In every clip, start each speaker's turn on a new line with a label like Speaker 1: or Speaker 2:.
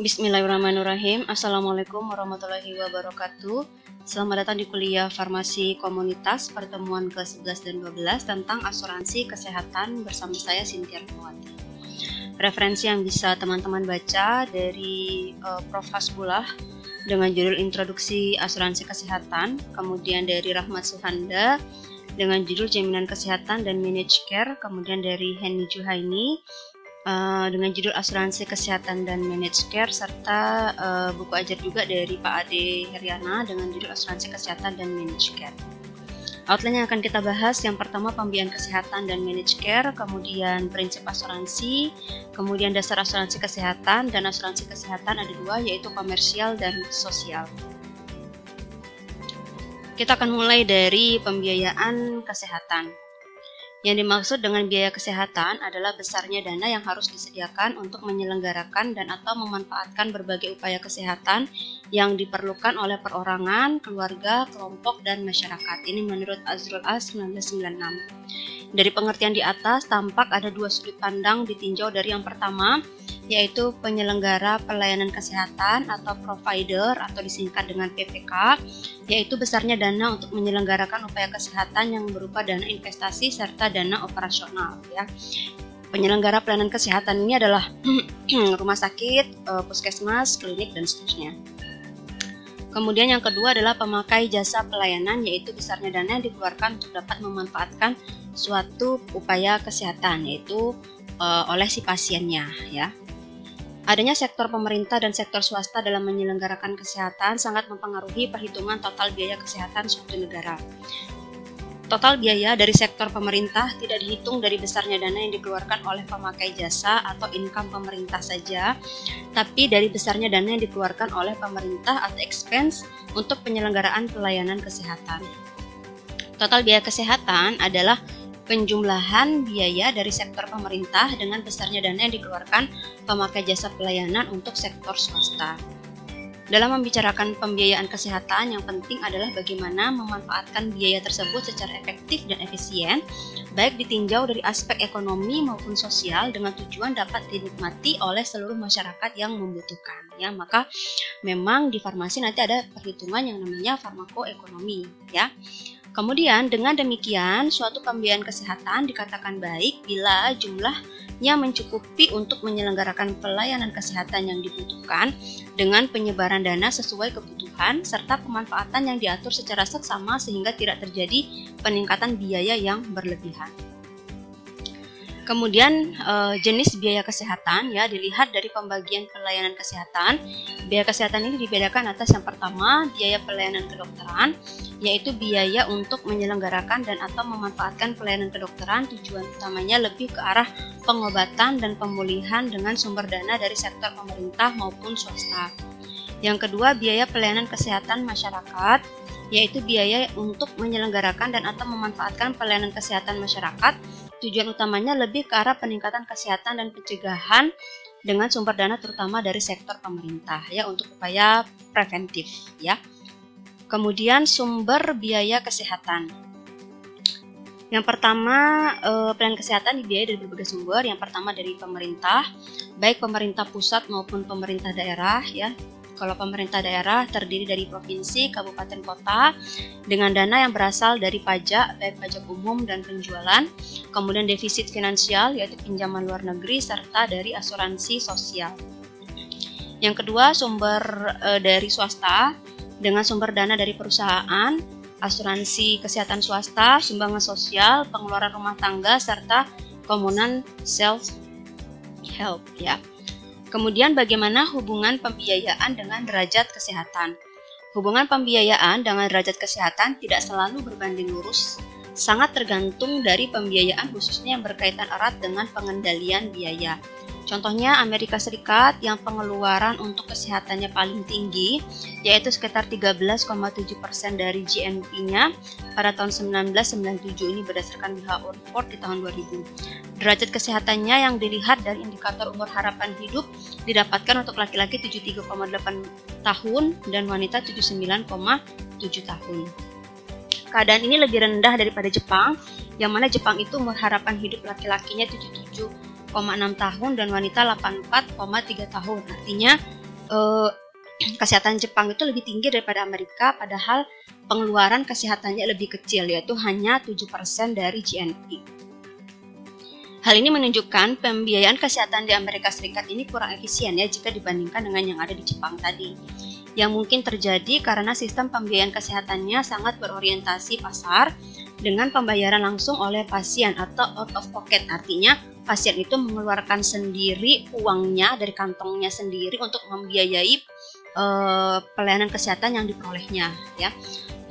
Speaker 1: Bismillahirrahmanirrahim. Assalamualaikum warahmatullahi wabarakatuh. Selamat datang di kuliah Farmasi Komunitas pertemuan ke-11 dan 12 tentang asuransi kesehatan bersama saya Cynthia Rahmawati. Referensi yang bisa teman-teman baca dari Prof. Hasbullah dengan judul Introduksi Asuransi Kesehatan, kemudian dari Rahmat Suhanda dengan judul Jaminan Kesehatan dan Managed Care, kemudian dari Henny Juhaini dengan judul Asuransi Kesehatan dan Managed Care, serta buku ajar juga dari Pak Ade Heriana dengan judul Asuransi Kesehatan dan Managed Care. Outline yang akan kita bahas, yang pertama pembiayaan kesehatan dan managed care, kemudian prinsip asuransi, kemudian dasar asuransi kesehatan, dan asuransi kesehatan ada dua, yaitu komersial dan sosial. Kita akan mulai dari pembiayaan kesehatan. Yang dimaksud dengan biaya kesehatan adalah besarnya dana yang harus disediakan untuk menyelenggarakan dan atau memanfaatkan berbagai upaya kesehatan yang diperlukan oleh perorangan, keluarga, kelompok, dan masyarakat. Ini menurut Azrul As 1996. Dari pengertian di atas, tampak ada dua sudut pandang ditinjau dari yang pertama, yaitu penyelenggara pelayanan kesehatan atau provider atau disingkat dengan PPK, yaitu besarnya dana untuk menyelenggarakan upaya kesehatan yang berupa dana investasi serta dana operasional. Ya. Penyelenggara pelayanan kesehatan ini adalah rumah sakit, puskesmas, klinik, dan seterusnya. Kemudian yang kedua adalah pemakai jasa pelayanan, yaitu besarnya dana yang dikeluarkan untuk dapat memanfaatkan suatu upaya kesehatan, yaitu oleh si pasiennya. Ya. Adanya sektor pemerintah dan sektor swasta dalam menyelenggarakan kesehatan sangat mempengaruhi perhitungan total biaya kesehatan suatu negara. Total biaya dari sektor pemerintah tidak dihitung dari besarnya dana yang dikeluarkan oleh pemakai jasa atau income pemerintah saja, tapi dari besarnya dana yang dikeluarkan oleh pemerintah atau expense untuk penyelenggaraan pelayanan kesehatan. Total biaya kesehatan adalah penjumlahan biaya dari sektor pemerintah dengan besarnya dana yang dikeluarkan pemakai jasa pelayanan untuk sektor swasta. Dalam membicarakan pembiayaan kesehatan, yang penting adalah bagaimana memanfaatkan biaya tersebut secara efektif dan efisien, baik ditinjau dari aspek ekonomi maupun sosial dengan tujuan dapat dinikmati oleh seluruh masyarakat yang membutuhkan. Ya, maka memang di farmasi nanti ada perhitungan yang namanya farmakoekonomi. Ya. Kemudian dengan demikian suatu pembiayaan kesehatan dikatakan baik bila jumlahnya mencukupi untuk menyelenggarakan pelayanan kesehatan yang dibutuhkan dengan penyebaran dana sesuai kebutuhan serta pemanfaatan yang diatur secara seksama sehingga tidak terjadi peningkatan biaya yang berlebihan. Kemudian jenis biaya kesehatan ya dilihat dari pembagian pelayanan kesehatan. Biaya kesehatan ini dibedakan atas yang pertama biaya pelayanan kedokteran, yaitu biaya untuk menyelenggarakan dan atau memanfaatkan pelayanan kedokteran, tujuan utamanya lebih ke arah pengobatan dan pemulihan dengan sumber dana dari sektor pemerintah maupun swasta. Yang kedua biaya pelayanan kesehatan masyarakat, yaitu biaya untuk menyelenggarakan dan atau memanfaatkan pelayanan kesehatan masyarakat. Tujuan utamanya lebih ke arah peningkatan kesehatan dan pencegahan dengan sumber dana terutama dari sektor pemerintah ya untuk upaya preventif ya. Kemudian sumber biaya kesehatan. Yang pertama pelayanan kesehatan dibiayai dari berbagai sumber. Yang pertama dari pemerintah, baik pemerintah pusat maupun pemerintah daerah ya. Kalau pemerintah daerah terdiri dari provinsi, kabupaten, kota dengan dana yang berasal dari pajak, baik pajak umum dan penjualan, kemudian defisit finansial yaitu pinjaman luar negeri serta dari asuransi sosial. Yang kedua sumber dari swasta dengan sumber dana dari perusahaan, asuransi kesehatan swasta, sumbangan sosial, pengeluaran rumah tangga serta komunan self help ya. Kemudian bagaimana hubungan pembiayaan dengan derajat kesehatan? Hubungan pembiayaan dengan derajat kesehatan tidak selalu berbanding lurus, sangat tergantung dari pembiayaan khususnya yang berkaitan erat dengan pengendalian biaya. Contohnya Amerika Serikat yang pengeluaran untuk kesehatannya paling tinggi, yaitu sekitar 13,7% dari GNP-nya pada tahun 1997 ini berdasarkan WHO report di tahun 2000. Derajat kesehatannya yang dilihat dari indikator umur harapan hidup didapatkan untuk laki-laki 73,8 tahun dan wanita 79,7 tahun. Keadaan ini lebih rendah daripada Jepang, yang mana Jepang itu umur harapan hidup laki-lakinya 77,6 tahun dan wanita 84,3 tahun. Artinya kesehatan Jepang itu lebih tinggi daripada Amerika, padahal pengeluaran kesehatannya lebih kecil, yaitu hanya 7% dari GNP. Hal ini menunjukkan pembiayaan kesehatan di Amerika Serikat ini kurang efisien ya jika dibandingkan dengan yang ada di Jepang tadi. Yang mungkin terjadi karena sistem pembiayaan kesehatannya sangat berorientasi pasar dengan pembayaran langsung oleh pasien atau out of pocket. Artinya pasien itu mengeluarkan sendiri uangnya dari kantongnya sendiri untuk membiayai pelayanan kesehatan yang diperolehnya ya.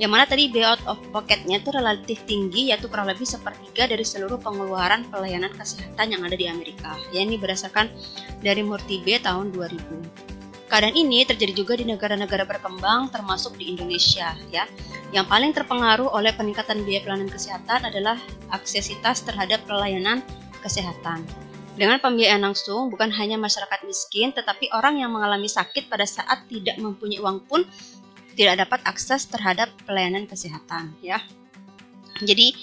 Speaker 1: Yang mana tadi biaya out of pocket-nya itu relatif tinggi, yaitu kurang lebih sepertiga dari seluruh pengeluaran pelayanan kesehatan yang ada di Amerika. Ya, ini berdasarkan dari Murtibe tahun 2000. Keadaan ini terjadi juga di negara-negara berkembang termasuk di Indonesia ya. Yang paling terpengaruh oleh peningkatan biaya pelayanan kesehatan adalah aksesitas terhadap pelayanan kesehatan. Dengan pembiayaan langsung, bukan hanya masyarakat miskin, tetapi orang yang mengalami sakit pada saat tidak mempunyai uang pun tidak dapat akses terhadap pelayanan kesehatan ya. Jadi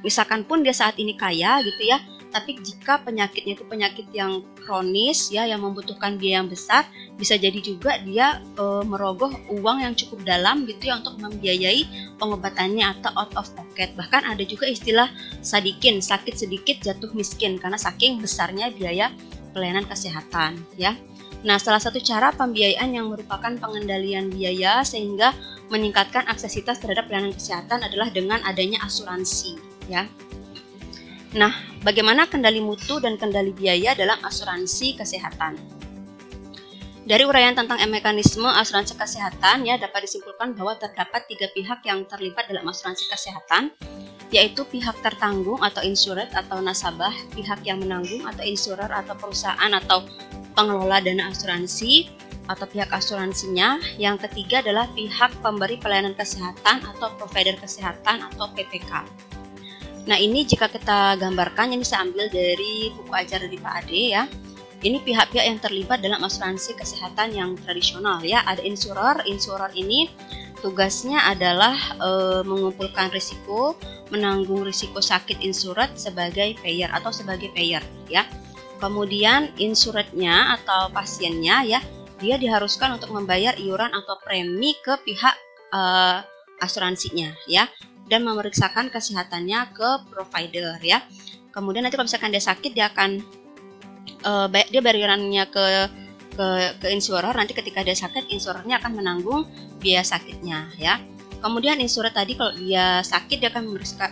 Speaker 1: misalkan pun dia saat ini kaya gitu ya, tapi jika penyakitnya itu penyakit yang kronis ya, yang membutuhkan biaya yang besar, bisa jadi juga dia merogoh uang yang cukup dalam gitu ya untuk membiayai pengobatannya atau out of pocket. Bahkan ada juga istilah sadikin, sakit sedikit jatuh miskin, karena saking besarnya biaya pelayanan kesehatan ya. Nah, salah satu cara pembiayaan yang merupakan pengendalian biaya sehingga meningkatkan aksesitas terhadap pelayanan kesehatan adalah dengan adanya asuransi ya. Nah, bagaimana kendali mutu dan kendali biaya dalam asuransi kesehatan? Dari uraian tentang mekanisme asuransi kesehatan ya, dapat disimpulkan bahwa terdapat 3 pihak yang terlibat dalam asuransi kesehatan, yaitu pihak tertanggung atau insured atau nasabah, pihak yang menanggung atau insurer atau perusahaan atau pengelola dana asuransi atau pihak asuransinya. Yang ketiga adalah pihak pemberi pelayanan kesehatan atau provider kesehatan atau PPK. Nah, ini jika kita gambarkan, ini saya ambil dari buku ajar dari Pak Ade ya. Ini pihak-pihak yang terlibat dalam asuransi kesehatan yang tradisional ya. Ada insurer. Insurer ini tugasnya adalah mengumpulkan risiko, menanggung risiko sakit insured sebagai payer atau sebagai payer ya. Kemudian insurednya atau pasiennya ya, dia diharuskan untuk membayar iuran atau premi ke pihak asuransinya ya, dan memeriksakan kesehatannya ke provider ya. Kemudian nanti kalau misalkan dia sakit, dia akan dia bayarannya ke insurer. Nanti ketika dia sakit, insurernya akan menanggung biaya sakitnya ya. Kemudian insurer tadi kalau dia sakit, dia akan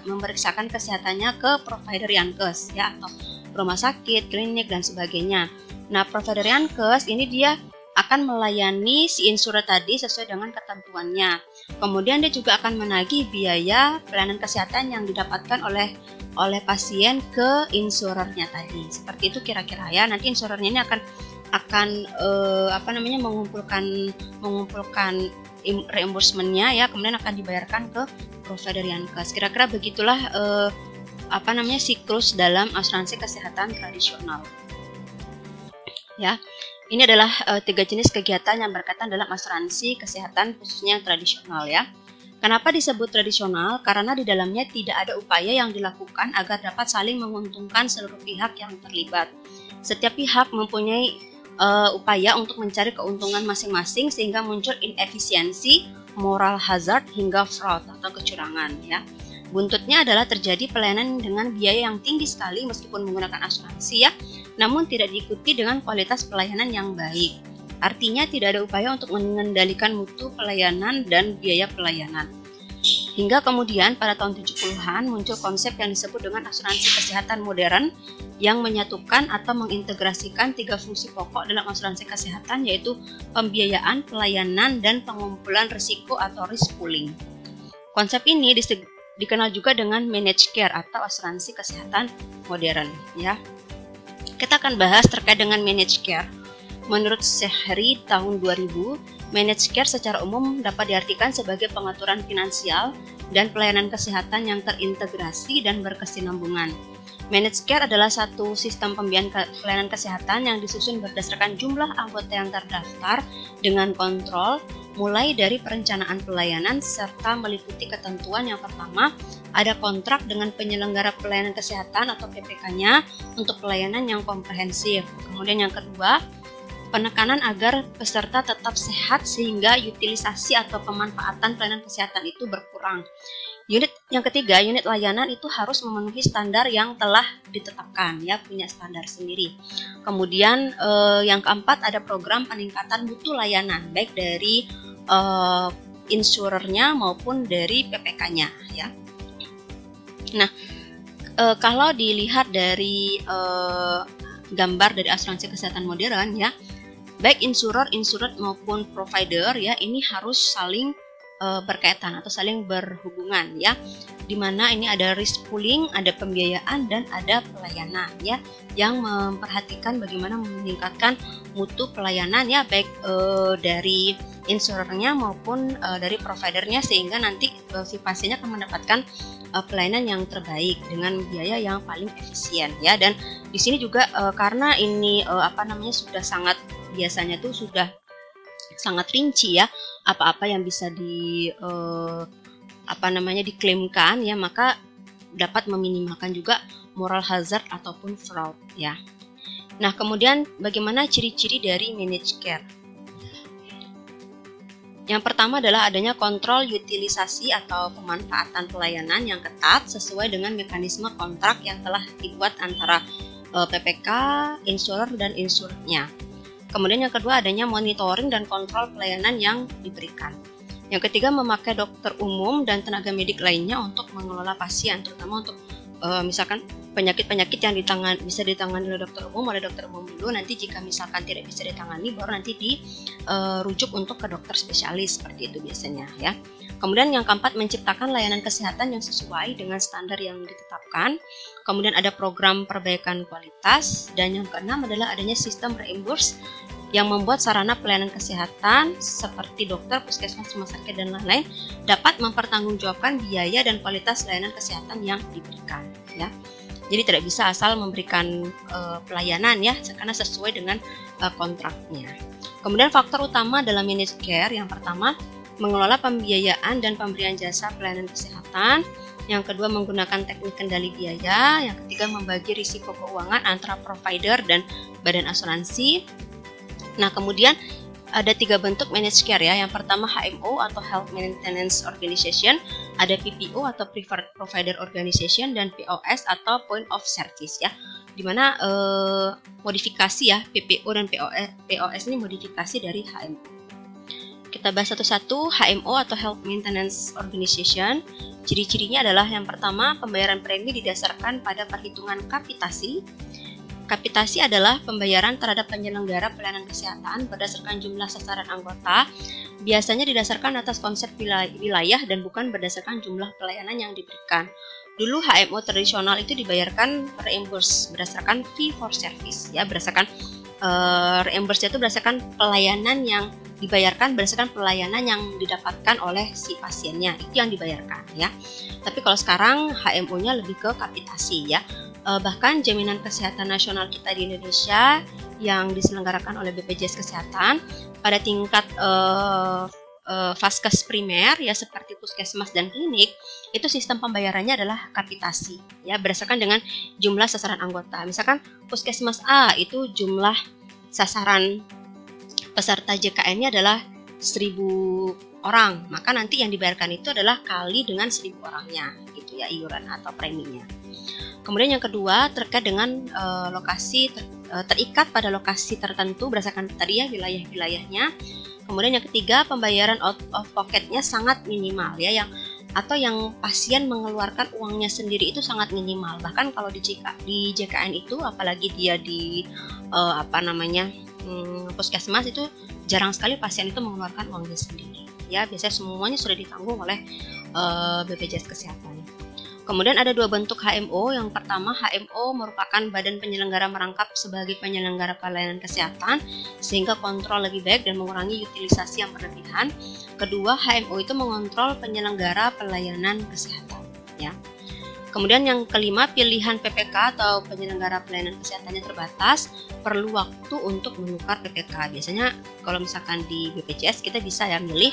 Speaker 1: memeriksakan kesehatannya ke provider Yankes ya, atau rumah sakit, klinik dan sebagainya. Nah, provider Yankes ini dia akan melayani si insurer tadi sesuai dengan ketentuannya. Kemudian dia juga akan menagih biaya pelayanan kesehatan yang didapatkan oleh pasien ke insurernya tadi. Seperti itu kira-kira ya. Nanti insurernya ini akan mengumpulkan reimbursement-nya ya, kemudian akan dibayarkan ke provider Yankes. Kira-kira begitulah siklus dalam asuransi kesehatan tradisional. Ya, ini adalah 3 jenis kegiatan yang berkaitan dalam asuransi kesehatan khususnya yang tradisional ya. Kenapa disebut tradisional? Karena di dalamnya tidak ada upaya yang dilakukan agar dapat saling menguntungkan seluruh pihak yang terlibat. Setiap pihak mempunyai upaya untuk mencari keuntungan masing-masing sehingga muncul inefisiensi, moral hazard hingga fraud atau kecurangan ya. Buntutnya adalah terjadi pelayanan dengan biaya yang tinggi sekali meskipun menggunakan asuransi ya, namun tidak diikuti dengan kualitas pelayanan yang baik. Artinya tidak ada upaya untuk mengendalikan mutu pelayanan dan biaya pelayanan. Hingga kemudian pada tahun 70-an muncul konsep yang disebut dengan asuransi kesehatan modern yang menyatukan atau mengintegrasikan 3 fungsi pokok dalam asuransi kesehatan, yaitu pembiayaan, pelayanan, dan pengumpulan risiko atau risk pooling. Konsep ini dikenal juga dengan managed care atau asuransi kesehatan modern ya. Kita akan bahas terkait dengan managed care. Menurut Sehri tahun 2000, managed care secara umum dapat diartikan sebagai pengaturan finansial dan pelayanan kesehatan yang terintegrasi dan berkesinambungan. Managed care adalah satu sistem pembiayaan pelayanan kesehatan yang disusun berdasarkan jumlah anggota yang terdaftar dengan kontrol, mulai dari perencanaan pelayanan serta meliputi ketentuan. Yang pertama, ada kontrak dengan penyelenggara pelayanan kesehatan atau PPK-nya untuk pelayanan yang komprehensif. Kemudian yang kedua, penekanan agar peserta tetap sehat sehingga utilisasi atau pemanfaatan pelayanan kesehatan itu berkurang. Yang ketiga, unit layanan itu harus memenuhi standar yang telah ditetapkan, ya, punya standar sendiri. Kemudian yang keempat, ada program peningkatan mutu layanan, baik dari insurernya maupun dari PPK-nya, ya. Nah, kalau dilihat dari gambar dari asuransi kesehatan modern, ya, baik insurer maupun provider, ya, ini harus saling berkaitan atau saling berhubungan, ya, dimana ini ada risk pooling, ada pembiayaan dan ada pelayanan, ya, yang memperhatikan bagaimana meningkatkan mutu pelayanan, ya, baik dari insurernya maupun dari providernya, sehingga nanti si pasiennya akan mendapatkan pelayanan yang terbaik dengan biaya yang paling efisien, ya. Dan di sini juga karena ini sudah sangat, biasanya tuh sudah sangat rinci, ya, apa-apa yang bisa diklaimkan, ya, maka dapat meminimalkan juga moral hazard ataupun fraud, ya. Nah, kemudian bagaimana ciri-ciri dari managed care? Yang pertama adalah adanya kontrol utilisasi atau pemanfaatan pelayanan yang ketat sesuai dengan mekanisme kontrak yang telah dibuat antara PPK, insurer, dan insurernya. Kemudian yang kedua, adanya monitoring dan kontrol pelayanan yang diberikan. Yang ketiga, memakai dokter umum dan tenaga medik lainnya untuk mengelola pasien, terutama untuk misalkan penyakit-penyakit yang bisa ditangani oleh dokter umum dulu. Nanti jika misalkan tidak bisa ditangani, baru nanti dirujuk untuk ke dokter spesialis, seperti itu biasanya, ya. Kemudian yang keempat, menciptakan layanan kesehatan yang sesuai dengan standar yang ditetapkan. Kemudian ada program perbaikan kualitas. Dan yang keenam adalah adanya sistem reimburse yang membuat sarana pelayanan kesehatan seperti dokter, puskesmas, rumah sakit, dan lain-lain dapat mempertanggungjawabkan biaya dan kualitas layanan kesehatan yang diberikan, ya. Jadi tidak bisa asal memberikan pelayanan, ya, karena sesuai dengan kontraknya. Kemudian faktor utama dalam managed care, yang pertama, mengelola pembiayaan dan pemberian jasa pelayanan kesehatan. Yang kedua, menggunakan teknik kendali biaya. Yang ketiga, membagi risiko keuangan antara provider dan badan asuransi. Nah, kemudian ada 3 bentuk managed care, ya. Yang pertama, HMO atau Health Maintenance Organization, ada PPO atau Preferred Provider Organization, dan POS atau Point of Service, ya. Dimana modifikasi, ya, PPO dan POS ini modifikasi dari HMO. Kita bahas satu-satu. HMO atau Health Maintenance Organization, ciri-cirinya adalah yang pertama, pembayaran premi didasarkan pada perhitungan kapitasi. Kapitasi adalah pembayaran terhadap penyelenggara pelayanan kesehatan berdasarkan jumlah sasaran anggota, biasanya didasarkan atas konsep wilayah dan bukan berdasarkan jumlah pelayanan yang diberikan. Dulu HMO tradisional itu dibayarkan reimburse berdasarkan fee for service, ya, berdasarkan reimburse itu berdasarkan pelayanan yang dibayarkan berdasarkan pelayanan yang didapatkan oleh si pasiennya, itu yang dibayarkan, ya. Tapi kalau sekarang HMO-nya lebih ke kapitasi, ya. Bahkan jaminan kesehatan nasional kita di Indonesia yang diselenggarakan oleh BPJS Kesehatan pada tingkat vaskes primer, ya, seperti puskesmas dan klinik, itu sistem pembayarannya adalah kapitasi, ya, berdasarkan dengan jumlah sasaran anggota. Misalkan puskesmas A itu jumlah sasaran peserta JKN-nya adalah 1000 orang, maka nanti yang dibayarkan itu adalah kali dengan 1000 orangnya, gitu, ya, iuran atau preminya. Kemudian yang kedua, terkait dengan lokasi, terikat pada lokasi tertentu berdasarkan tadi, ya, wilayah-wilayahnya. Kemudian yang ketiga, pembayaran out of pocket-nya sangat minimal, ya, yang pasien mengeluarkan uangnya sendiri itu sangat minimal. Bahkan kalau di JKN itu, apalagi dia di puskesmas, itu jarang sekali pasien itu mengeluarkan uangnya sendiri, ya, biasanya semuanya sudah ditanggung oleh BPJS Kesehatan. Kemudian ada 2 bentuk HMO. Yang pertama, HMO merupakan badan penyelenggara merangkap sebagai penyelenggara pelayanan kesehatan sehingga kontrol lebih baik dan mengurangi utilisasi yang berlebihan. Kedua, HMO itu mengontrol penyelenggara pelayanan kesehatan, ya. Kemudian yang kelima, pilihan PPK atau penyelenggara pelayanan kesehatannya terbatas, perlu waktu untuk menukar PPK. Biasanya kalau misalkan di BPJS kita bisa, ya, milih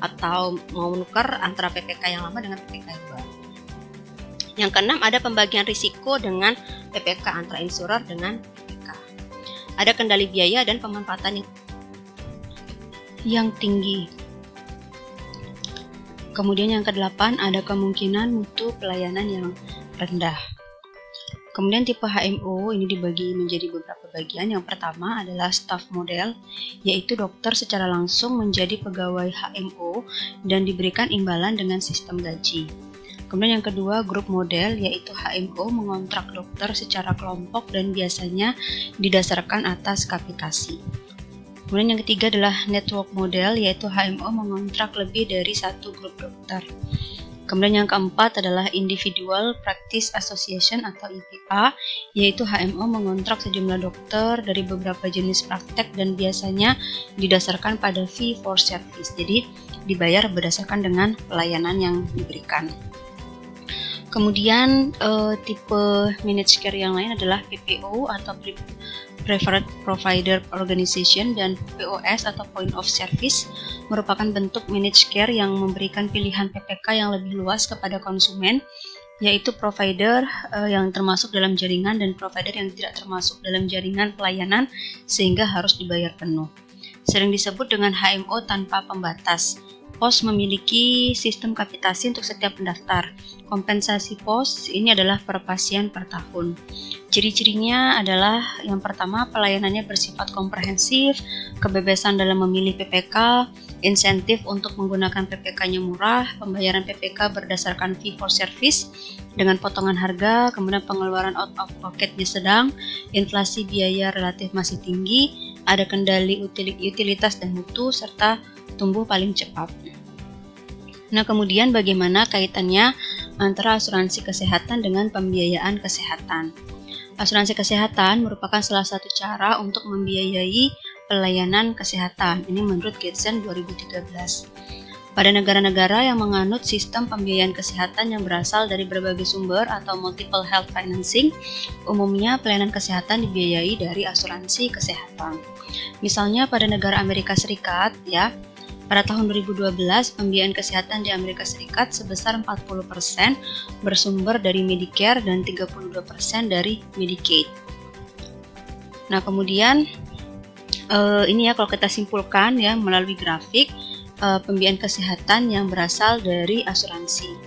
Speaker 1: atau mau menukar antara PPK yang lama dengan PPK yang baru. Yang keenam, ada pembagian risiko dengan PPK antara insurer dengan PPK. ada kendali biaya dan pemanfaatan yang tinggi. Kemudian yang ke-8 ada kemungkinan mutu pelayanan yang rendah. Kemudian tipe HMO ini dibagi menjadi beberapa bagian. Yang pertama adalah staff model, yaitu dokter secara langsung menjadi pegawai HMO dan diberikan imbalan dengan sistem gaji. Kemudian yang kedua, grup model, yaitu HMO mengontrak dokter secara kelompok dan biasanya didasarkan atas kapitasi. Kemudian yang ketiga adalah network model, yaitu HMO mengontrak lebih dari satu grup dokter. Kemudian yang keempat adalah Individual Practice Association atau IPA, yaitu HMO mengontrak sejumlah dokter dari beberapa jenis praktek dan biasanya didasarkan pada fee for service, jadi dibayar berdasarkan dengan pelayanan yang diberikan. Kemudian tipe managed care yang lain adalah PPO atau Preferred Provider Organization dan POS atau Point of Service, merupakan bentuk managed care yang memberikan pilihan PPK yang lebih luas kepada konsumen, yaitu provider yang termasuk dalam jaringan dan provider yang tidak termasuk dalam jaringan pelayanan sehingga harus dibayar penuh. Sering disebut dengan HMO tanpa pembatas. POS memiliki sistem kapitasi untuk setiap pendaftar. Kompensasi POS ini adalah per pasien per tahun. Ciri-cirinya adalah yang pertama, pelayanannya bersifat komprehensif, kebebasan dalam memilih PPK, insentif untuk menggunakan PPK-nya murah, pembayaran PPK berdasarkan fee for service dengan potongan harga, kemudian pengeluaran out of pocket-nya sedang, inflasi biaya relatif masih tinggi, ada kendali utilitas dan mutu, serta tumbuh paling cepat. Nah, kemudian bagaimana kaitannya antara asuransi kesehatan dengan pembiayaan kesehatan? Asuransi kesehatan merupakan salah satu cara untuk membiayai pelayanan kesehatan. Ini menurut Gateson 2013. Pada negara-negara yang menganut sistem pembiayaan kesehatan yang berasal dari berbagai sumber atau multiple health financing, umumnya pelayanan kesehatan dibiayai dari asuransi kesehatan. Misalnya pada negara Amerika Serikat, pada tahun 2012, pembiayaan kesehatan di Amerika Serikat sebesar 40% bersumber dari Medicare dan 32% dari Medicaid. Nah, kemudian ini kalau kita simpulkan melalui grafik pembiayaan kesehatan yang berasal dari asuransi.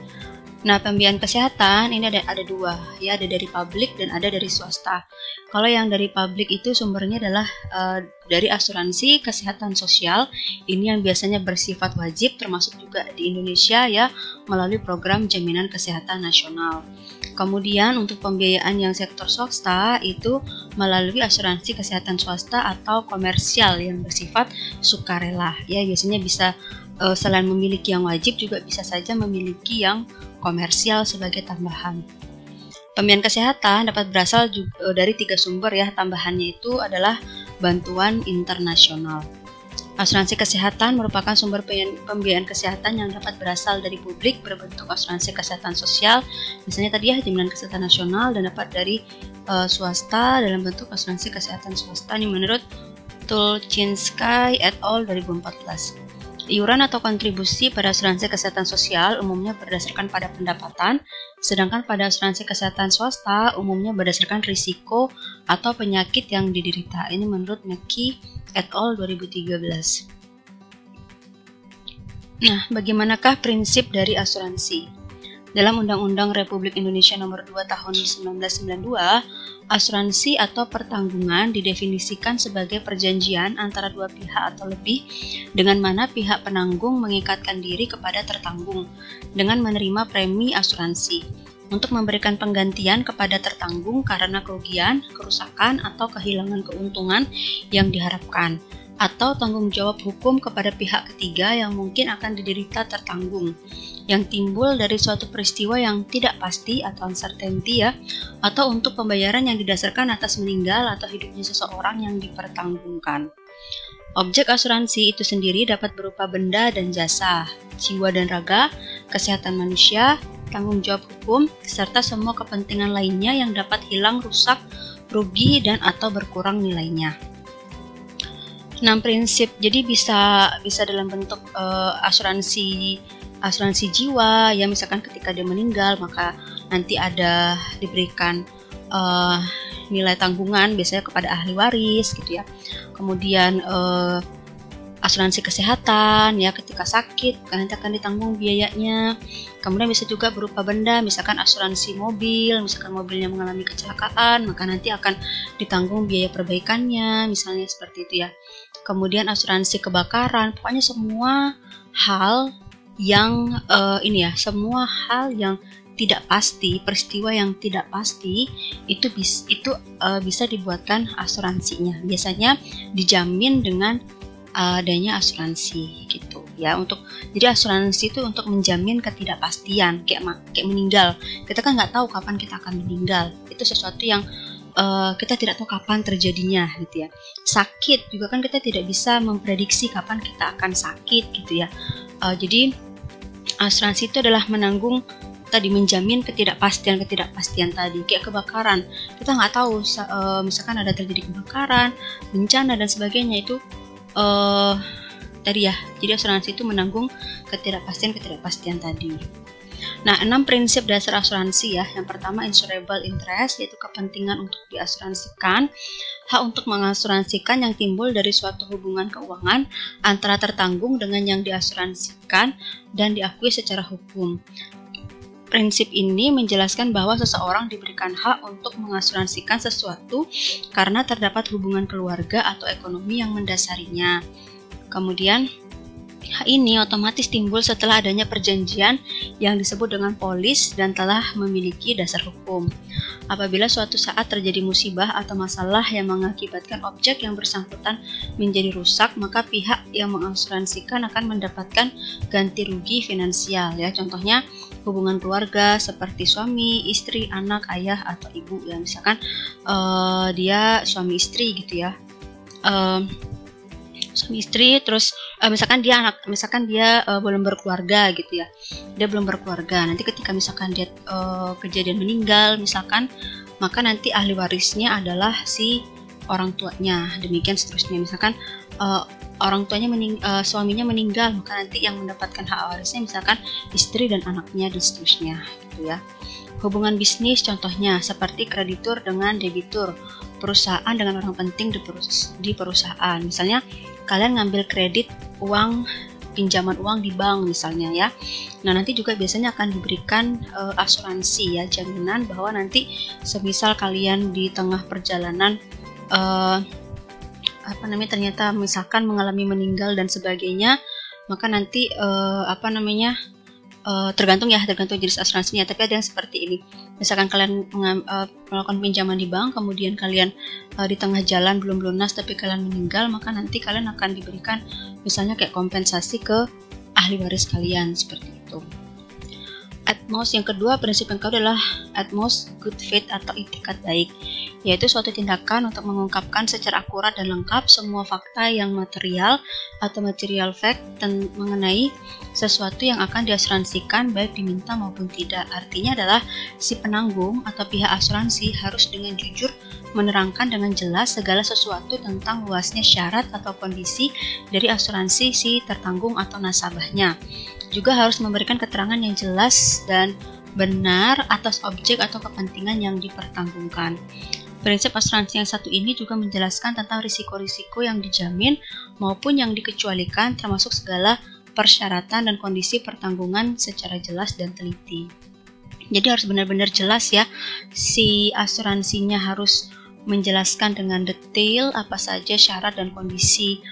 Speaker 1: Nah, pembiayaan kesehatan ini ada dua, ada dari publik dan ada dari swasta. Kalau yang dari publik itu sumbernya adalah dari asuransi kesehatan sosial, ini yang biasanya bersifat wajib, termasuk juga di Indonesia melalui program jaminan kesehatan nasional. Kemudian untuk pembiayaan yang sektor swasta itu melalui asuransi kesehatan swasta atau komersial yang bersifat sukarela. Biasanya bisa selain memiliki yang wajib juga bisa saja memiliki yang komersial sebagai tambahan. Pembiayaan kesehatan dapat berasal juga dari 3 sumber tambahannya itu adalah bantuan internasional. Asuransi kesehatan merupakan sumber pembiayaan kesehatan yang dapat berasal dari publik berbentuk asuransi kesehatan sosial, misalnya tadi jaminan kesehatan nasional, dan dapat dari swasta dalam bentuk asuransi kesehatan swasta. Ini menurut Tulchinsky et al. 2014. Iuran atau kontribusi pada asuransi kesehatan sosial umumnya berdasarkan pada pendapatan, sedangkan pada asuransi kesehatan swasta umumnya berdasarkan risiko atau penyakit yang diderita. Ini menurut McKee et al. 2013. Nah, bagaimanakah prinsip dari asuransi? Dalam Undang-Undang Republik Indonesia Nomor 2 Tahun 1992, asuransi atau pertanggungan didefinisikan sebagai perjanjian antara dua pihak atau lebih, dengan mana pihak penanggung mengikatkan diri kepada tertanggung dengan menerima premi asuransi untuk memberikan penggantian kepada tertanggung karena kerugian, kerusakan, atau kehilangan keuntungan yang diharapkan, atau tanggung jawab hukum kepada pihak ketiga yang mungkin akan diderita tertanggung, yang timbul dari suatu peristiwa yang tidak pasti atau uncertainty atau untuk pembayaran yang didasarkan atas meninggal atau hidupnya seseorang yang dipertanggungkan. Objek asuransi itu sendiri dapat berupa benda dan jasa, jiwa dan raga, kesehatan manusia, tanggung jawab hukum, serta semua kepentingan lainnya yang dapat hilang, rusak, rugi, dan atau berkurang nilainya. 6 prinsip, jadi bisa dalam bentuk asuransi jiwa, misalkan ketika dia meninggal maka nanti ada diberikan nilai tanggungan biasanya kepada ahli waris gitu ya. Kemudian asuransi kesehatan ya, ketika sakit nanti akan ditanggung biayanya. Kemudian bisa juga berupa benda, misalkan asuransi mobil, misalkan mobilnya mengalami kecelakaan maka nanti akan ditanggung biaya perbaikannya, misalnya seperti itu ya. Kemudian asuransi kebakaran, pokoknya semua hal yang semua hal yang tidak pasti, peristiwa yang tidak pasti itu bisa dibuatkan asuransinya. Biasanya dijamin dengan adanya asuransi gitu ya. Jadi asuransi itu untuk menjamin ketidakpastian, kayak meninggal. Kita kan nggak tahu kapan kita akan meninggal. Itu sesuatu yang kita tidak tahu kapan terjadinya gitu ya. Sakit juga kan kita tidak bisa memprediksi kapan kita akan sakit gitu ya. Jadi asuransi itu adalah menanggung tadi, menjamin ketidakpastian tadi, kayak kebakaran. Kita nggak tahu misalkan ada terjadi kebakaran, bencana dan sebagainya, itu tadi ya. Jadi asuransi itu menanggung ketidakpastian tadi. Nah, 6 prinsip dasar asuransi ya. Yang pertama, insurable interest, yaitu kepentingan untuk diasuransikan. Hak untuk mengasuransikan yang timbul dari suatu hubungan keuangan antara tertanggung dengan yang diasuransikan dan diakui secara hukum. Prinsip ini menjelaskan bahwa seseorang diberikan hak untuk mengasuransikan sesuatu karena terdapat hubungan keluarga atau ekonomi yang mendasarinya. Kemudian, hak ini otomatis timbul setelah adanya perjanjian yang disebut dengan polis dan telah memiliki dasar hukum. Apabila suatu saat terjadi musibah atau masalah yang mengakibatkan objek yang bersangkutan menjadi rusak, maka pihak yang mengasuransikan akan mendapatkan ganti rugi finansial ya. Contohnya hubungan keluarga seperti suami, istri, anak, ayah atau ibu ya. Misalkan dia suami istri gitu ya. Suami istri, terus misalkan dia belum berkeluarga gitu ya. Dia belum berkeluarga. Nanti ketika misalkan dia kejadian meninggal misalkan, maka nanti ahli warisnya adalah si orang tuanya. Demikian seterusnya. Misalkan orang tuanya suaminya meninggal, maka nanti yang mendapatkan hak warisnya misalkan istri dan anaknya dan seterusnya gitu ya. Hubungan bisnis contohnya seperti kreditur dengan debitur, perusahaan dengan orang penting di perusahaan. Misalnya kalian ngambil kredit uang, pinjaman uang di bank misalnya ya. Nah, nanti juga biasanya akan diberikan asuransi ya, jaminan bahwa nanti semisal kalian di tengah perjalanan ternyata misalkan mengalami meninggal dan sebagainya, maka nanti tergantung jenis asuransinya. Tapi ada yang seperti ini, misalkan kalian melakukan pinjaman di bank, kemudian kalian di tengah jalan belum lunas tapi kalian meninggal, maka nanti kalian akan diberikan misalnya kayak kompensasi ke ahli waris kalian seperti itu. Atmos yang kedua, prinsip yang kedua adalah atmos good faith atau itikat baik, yaitu suatu tindakan untuk mengungkapkan secara akurat dan lengkap semua fakta yang material atau material fact mengenai sesuatu yang akan diasuransikan baik diminta maupun tidak. Artinya adalah si penanggung atau pihak asuransi harus dengan jujur menerangkan dengan jelas segala sesuatu tentang luasnya syarat atau kondisi dari asuransi si tertanggung atau nasabahnya. Juga harus memberikan keterangan yang jelas dan benar atas objek atau kepentingan yang dipertanggungkan. Prinsip asuransi yang satu ini juga menjelaskan tentang risiko-risiko yang dijamin maupun yang dikecualikan, termasuk segala persyaratan dan kondisi pertanggungan secara jelas dan teliti. Jadi harus benar-benar jelas ya, si asuransinya harus menjelaskan dengan detail apa saja syarat dan kondisi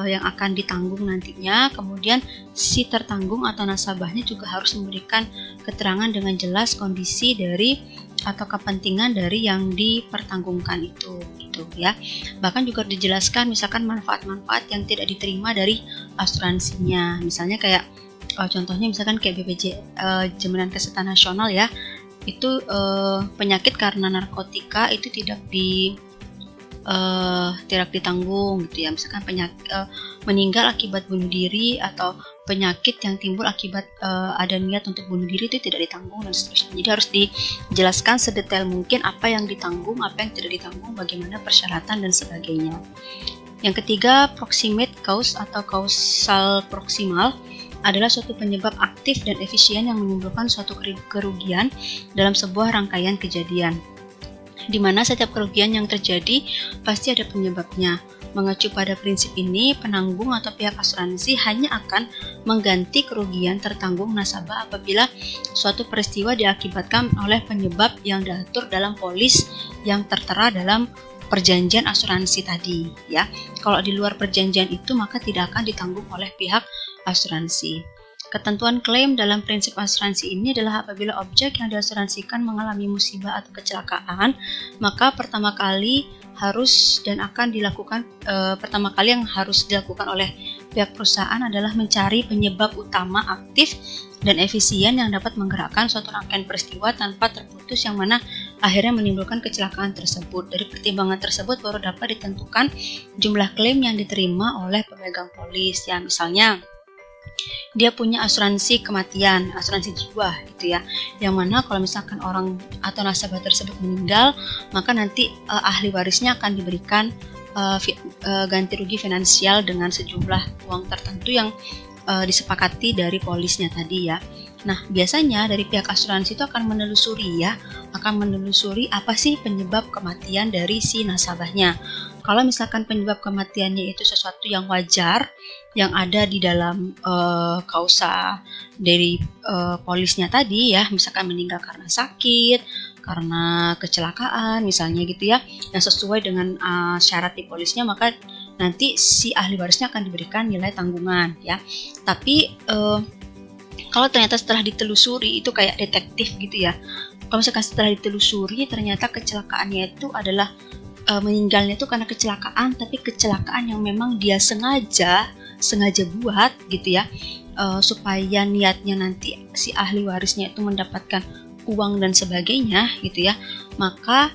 Speaker 1: yang akan ditanggung nantinya. Kemudian si tertanggung atau nasabahnya juga harus memberikan keterangan dengan jelas kondisi dari atau kepentingan dari yang dipertanggungkan itu gitu ya. Bahkan juga dijelaskan misalkan manfaat-manfaat yang tidak diterima dari asuransinya. Misalnya kayak contohnya misalkan kayak Jaminan Kesehatan Nasional ya. Itu penyakit karena narkotika itu tidak ditanggung gitu ya. Misalkan meninggal akibat bunuh diri atau penyakit yang timbul akibat ada niat untuk bunuh diri itu tidak ditanggung dan seterusnya. Jadi harus dijelaskan sedetail mungkin apa yang ditanggung, apa yang tidak ditanggung, bagaimana persyaratan dan sebagainya. Yang ketiga, proximate cause atau causal proximal adalah suatu penyebab aktif dan efisien yang menimbulkan suatu kerugian dalam sebuah rangkaian kejadian. di mana setiap kerugian yang terjadi pasti ada penyebabnya. Mengacu pada prinsip ini, penanggung atau pihak asuransi hanya akan mengganti kerugian tertanggung nasabah apabila suatu peristiwa diakibatkan oleh penyebab yang diatur dalam polis yang tertera dalam perjanjian asuransi tadi, ya. Kalau di luar perjanjian itu maka tidak akan ditanggung oleh pihak asuransi. Ketentuan klaim dalam prinsip asuransi ini adalah apabila objek yang diasuransikan mengalami musibah atau kecelakaan, maka pertama kali yang harus dilakukan oleh pihak perusahaan adalah mencari penyebab utama aktif dan efisien yang dapat menggerakkan suatu rangkaian peristiwa tanpa terputus yang mana akhirnya menimbulkan kecelakaan tersebut. Dari pertimbangan tersebut baru dapat ditentukan jumlah klaim yang diterima oleh pemegang polis. Ya, misalnya dia punya asuransi kematian, asuransi jiwa gitu ya, yang mana kalau misalkan orang atau nasabah tersebut meninggal, maka nanti ahli warisnya akan diberikan ganti rugi finansial dengan sejumlah uang tertentu yang disepakati dari polisnya tadi ya. Nah, biasanya dari pihak asuransi itu akan menelusuri apa sih penyebab kematian dari si nasabahnya. Kalau misalkan penyebab kematiannya itu sesuatu yang wajar, yang ada di dalam kausa dari polisnya tadi ya, misalkan meninggal karena sakit, karena kecelakaan misalnya gitu ya, yang sesuai dengan syarat di polisnya, maka nanti si ahli warisnya akan diberikan nilai tanggungan ya. Tapi kalau ternyata setelah ditelusuri itu kayak detektif gitu ya, kalau misalkan setelah ditelusuri ternyata kecelakaannya itu adalah meninggalnya itu karena kecelakaan, tapi kecelakaan yang memang dia sengaja buat gitu ya, supaya niatnya nanti si ahli warisnya itu mendapatkan uang dan sebagainya gitu ya. Maka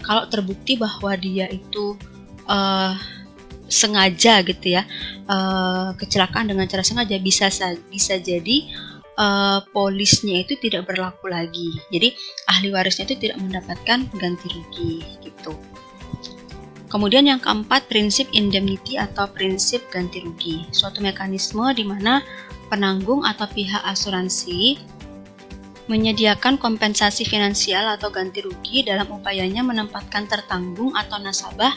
Speaker 1: kalau terbukti bahwa dia itu sengaja gitu ya, kecelakaan dengan cara sengaja, bisa jadi polisnya itu tidak berlaku lagi. Jadi ahli warisnya itu tidak mendapatkan ganti rugi gitu. Kemudian yang keempat, prinsip indemnity atau prinsip ganti rugi. Suatu mekanisme di mana penanggung atau pihak asuransi menyediakan kompensasi finansial atau ganti rugi dalam upayanya menempatkan tertanggung atau nasabah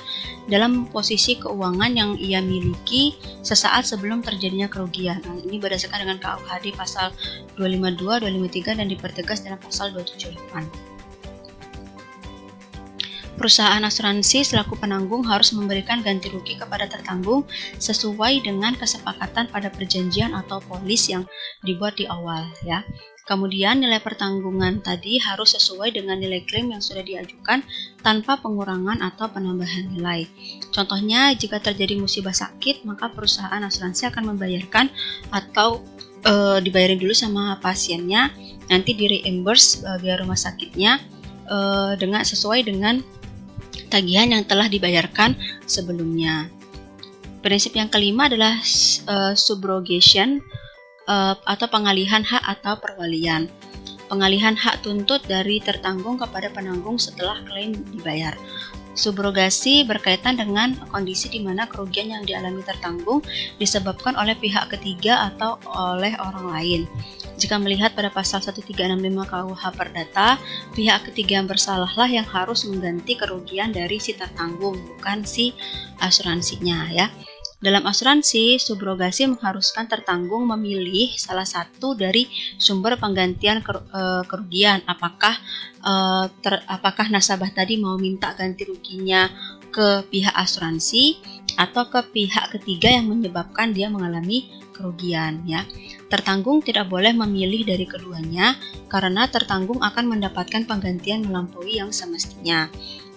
Speaker 1: dalam posisi keuangan yang ia miliki sesaat sebelum terjadinya kerugian. Nah, ini berdasarkan dengan KUHD pasal 252, 253 dan dipertegas dalam pasal 278. Perusahaan asuransi selaku penanggung harus memberikan ganti rugi kepada tertanggung sesuai dengan kesepakatan pada perjanjian atau polis yang dibuat di awal ya. Kemudian nilai pertanggungan tadi harus sesuai dengan nilai klaim yang sudah diajukan tanpa pengurangan atau penambahan nilai. Contohnya, jika terjadi musibah sakit, maka perusahaan asuransi akan membayarkan atau dibayarin dulu sama pasiennya, nanti di-reimburse biaya rumah sakitnya sesuai dengan tagihan yang telah dibayarkan sebelumnya. Prinsip yang kelima adalah subrogation atau pengalihan hak atau perwalian. Pengalihan hak tuntut dari tertanggung kepada penanggung setelah klaim dibayar. Subrogasi berkaitan dengan kondisi di mana kerugian yang dialami tertanggung disebabkan oleh pihak ketiga atau oleh orang lain. Jika melihat pada pasal 1365 KUH Perdata, pihak ketiga yang bersalahlah yang harus mengganti kerugian dari si tertanggung, bukan si asuransinya ya. Dalam asuransi, subrogasi mengharuskan tertanggung memilih salah satu dari sumber penggantian kerugian. Apakah nasabah tadi mau minta ganti ruginya ke pihak asuransi atau ke pihak ketiga yang menyebabkan dia mengalami kerugian ya. Tertanggung tidak boleh memilih dari keduanya karena tertanggung akan mendapatkan penggantian melampaui yang semestinya.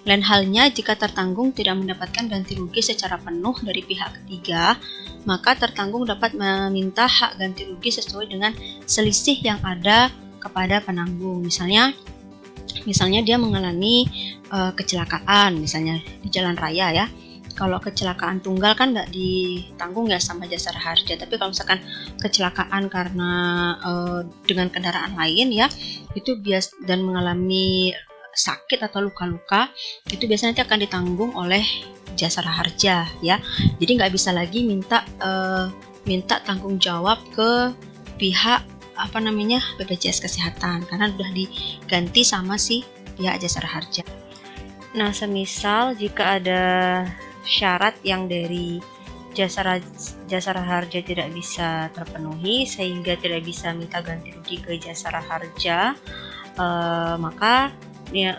Speaker 1: Lain halnya jika tertanggung tidak mendapatkan ganti rugi secara penuh dari pihak ketiga, maka tertanggung dapat meminta hak ganti rugi sesuai dengan selisih yang ada kepada penanggung. Misalnya dia mengalami kecelakaan misalnya di jalan raya ya. Kalau kecelakaan tunggal kan nggak ditanggung ya sama Jasara Harja, tapi kalau misalkan kecelakaan karena dengan kendaraan lain ya, itu dan mengalami sakit atau luka-luka, itu biasanya nanti akan ditanggung oleh Jasara Harja ya. Jadi nggak bisa lagi minta tanggung jawab ke pihak BPJS Kesehatan karena sudah diganti sama si pihak Jasara Harja. Nah, semisal jika ada syarat yang dari jasara harja tidak bisa terpenuhi sehingga tidak bisa minta ganti rugi ke jasara harja, maka ya,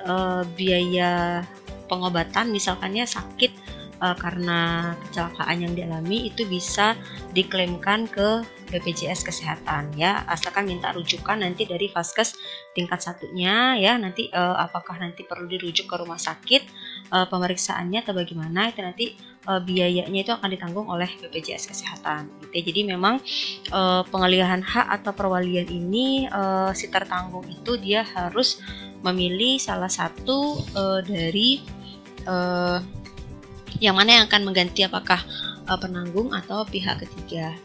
Speaker 1: biaya pengobatan misalkannya sakit karena kecelakaan yang dialami itu bisa diklaimkan ke BPJS Kesehatan ya, asalkan minta rujukan nanti dari Vaskes tingkat satunya ya, nanti apakah nanti perlu dirujuk ke rumah sakit pemeriksaannya atau bagaimana, itu nanti biayanya itu akan ditanggung oleh BPJS Kesehatan gitu ya. Jadi memang pengalihan hak atau perwalian ini si tertanggung itu dia harus memilih salah satu dari yang mana yang akan mengganti, apakah penanggung atau pihak ketiga.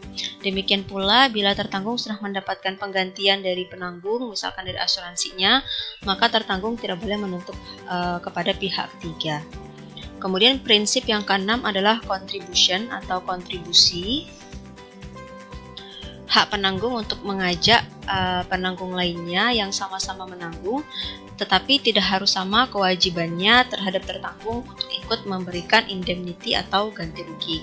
Speaker 1: Demikian pula bila tertanggung sudah mendapatkan penggantian dari penanggung, misalkan dari asuransinya, maka tertanggung tidak boleh menuntut kepada pihak ketiga. Kemudian prinsip yang keenam adalah contribution atau kontribusi. Hak penanggung untuk mengajak penanggung lainnya yang sama-sama menanggung, tetapi tidak harus sama kewajibannya terhadap tertanggung untuk ikut memberikan indemnity atau ganti rugi.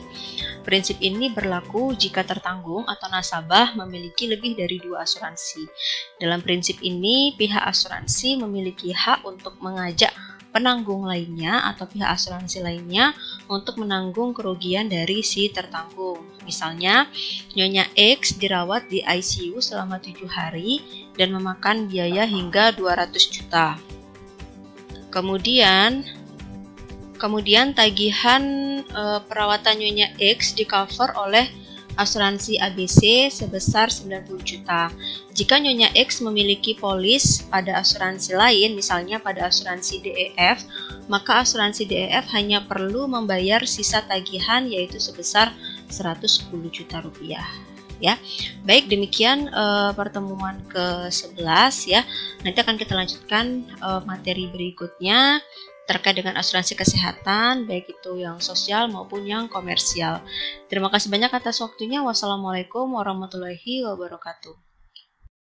Speaker 1: Prinsip ini berlaku jika tertanggung atau nasabah memiliki lebih dari 2 asuransi. Dalam prinsip ini, pihak asuransi memiliki hak untuk mengajak penanggung lainnya atau pihak asuransi lainnya untuk menanggung kerugian dari si tertanggung. Misalnya, Nyonya X dirawat di ICU selama 7 hari dan memakan biaya hingga 200 juta. Kemudian tagihan perawatan Nyonya X di-cover oleh asuransi ABC sebesar 90 juta. Jika Nyonya X memiliki polis pada asuransi lain, misalnya pada asuransi DEF, maka asuransi DEF hanya perlu membayar sisa tagihan yaitu sebesar 110 juta rupiah. Ya, baik, demikian pertemuan ke-11 ya. Nanti akan kita lanjutkan materi berikutnya terkait dengan asuransi kesehatan, baik itu yang sosial maupun yang komersial. Terima kasih banyak atas waktunya. Wassalamualaikum warahmatullahi wabarakatuh.